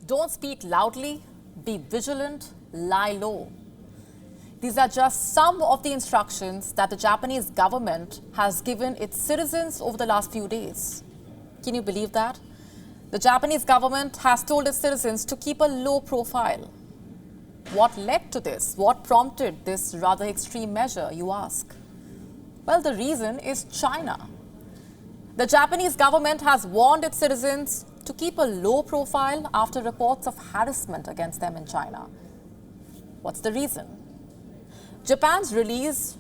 Don't speak loudly, be vigilant, lie low. These are just some of the instructions that the Japanese government has given its citizens over the last few days. Can you believe that? The Japanese government has told its citizens to keep a low profile. What led to this? What prompted this rather extreme measure, you ask? Well, the reason is China. The Japanese government has warned its citizens to keep a low profile after reports of harassment against them in China. What's the reason? Japan's release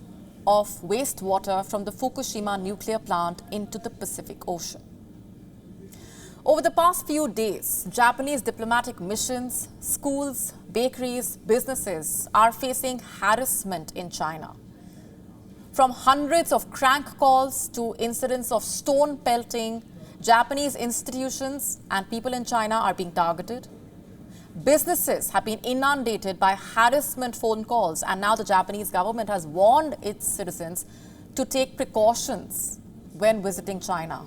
of wastewater from the Fukushima nuclear plant into the Pacific Ocean. Over the past few days, Japanese diplomatic missions, schools, bakeries, businesses are facing harassment in China. From hundreds of crank calls to incidents of stone pelting, Japanese institutions and people in China are being targeted. Businesses have been inundated by harassment phone calls, and now the Japanese government has warned its citizens to take precautions when visiting China.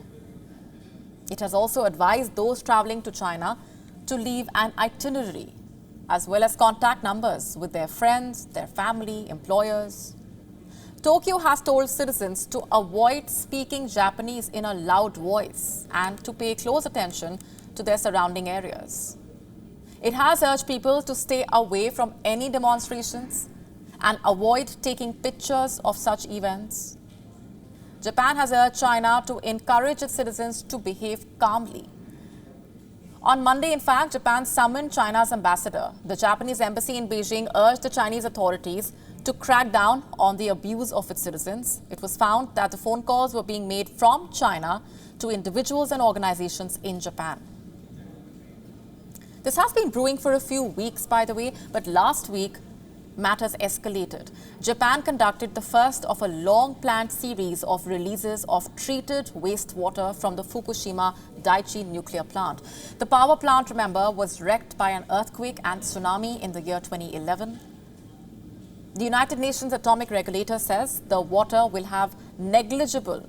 It has also advised those traveling to China to leave an itinerary, as well as contact numbers with their friends, their family, employers. Tokyo has told citizens to avoid speaking Japanese in a loud voice and to pay close attention to their surrounding areas. It has urged people to stay away from any demonstrations and avoid taking pictures of such events. Japan has urged China to encourage its citizens to behave calmly. On Monday, in fact, Japan summoned China's ambassador. The Japanese embassy in Beijing urged the Chinese authorities to crack down on the abuse of its citizens. It was found that the phone calls were being made from China to individuals and organizations in Japan. This has been brewing for a few weeks, by the way, but last week, matters escalated. Japan conducted the first of a long-planned series of releases of treated wastewater from the Fukushima Daiichi nuclear plant. The power plant, remember, was wrecked by an earthquake and tsunami in the year 2011. The United Nations Atomic Regulator says the water will have negligible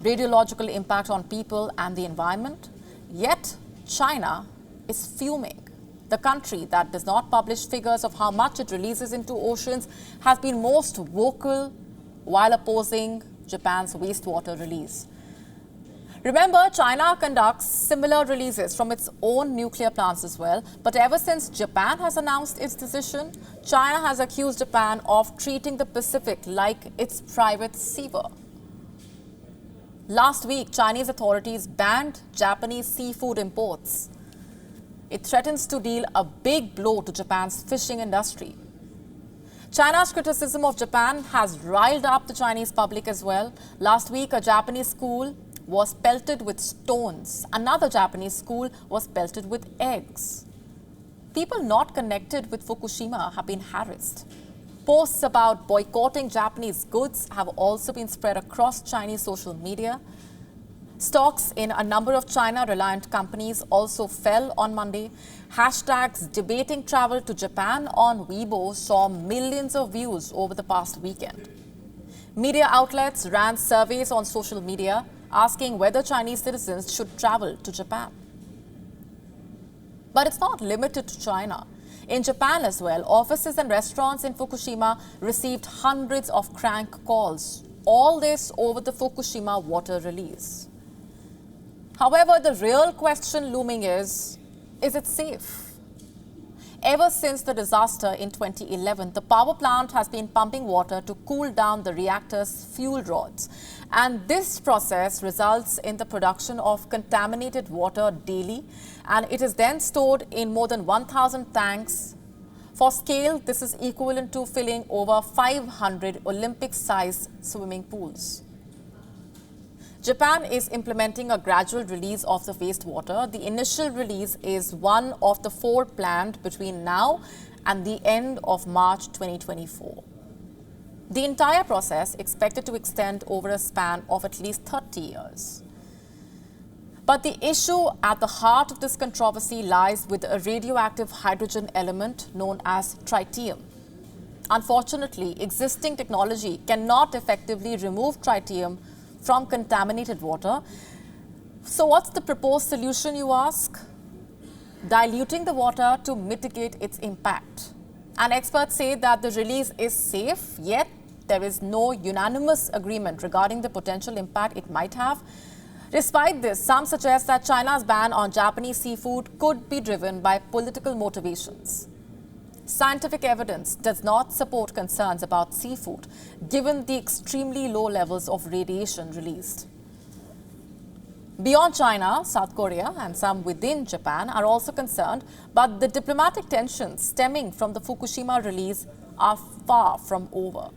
radiological impact on people and the environment. Yet, China is fuming. The country that does not publish figures of how much it releases into oceans has been most vocal while opposing Japan's wastewater release. Remember, China conducts similar releases from its own nuclear plants as well. But ever since Japan has announced its decision, China has accused Japan of treating the Pacific like its private sewer. Last week, Chinese authorities banned Japanese seafood imports. It threatens to deal a big blow to Japan's fishing industry. China's criticism of Japan has riled up the Chinese public as well. Last week, a Japanese school was pelted with stones. Another Japanese school was pelted with eggs. People not connected with Fukushima have been harassed. Posts about boycotting Japanese goods have also been spread across Chinese social media. Stocks in a number of China-reliant companies also fell on Monday. Hashtags debating travel to Japan on Weibo saw millions of views over the past weekend. Media outlets ran surveys on social media asking whether Chinese citizens should travel to Japan. But it's not limited to China. In Japan as well, offices and restaurants in Fukushima received hundreds of crank calls. All this over the Fukushima water release. However, the real question looming is it safe? Ever since the disaster in 2011, the power plant has been pumping water to cool down the reactor's fuel rods. And this process results in the production of contaminated water daily, and it is then stored in more than 1,000 tanks. For scale, this is equivalent to filling over 500 Olympic-sized swimming pools. Japan is implementing a gradual release of the wastewater. The initial release is one of the 4 planned between now and the end of March 2024. The entire process expected to extend over a span of at least 30 years. But the issue at the heart of this controversy lies with a radioactive hydrogen element known as tritium. Unfortunately, existing technology cannot effectively remove tritium from contaminated water. So what's the proposed solution, you ask? diluting the water to mitigate its impact. And experts say that the release is safe, yet there is no unanimous agreement regarding the potential impact it might have. Despite this, some suggest that China's ban on Japanese seafood could be driven by political motivations. Scientific evidence does not support concerns about seafood, given the extremely low levels of radiation released. Beyond China, South Korea and some within Japan are also concerned, but the diplomatic tensions stemming from the Fukushima release are far from over.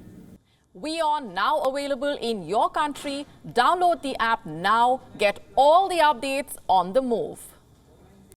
WION now available in your country. Download the app now. Get all the updates on the move.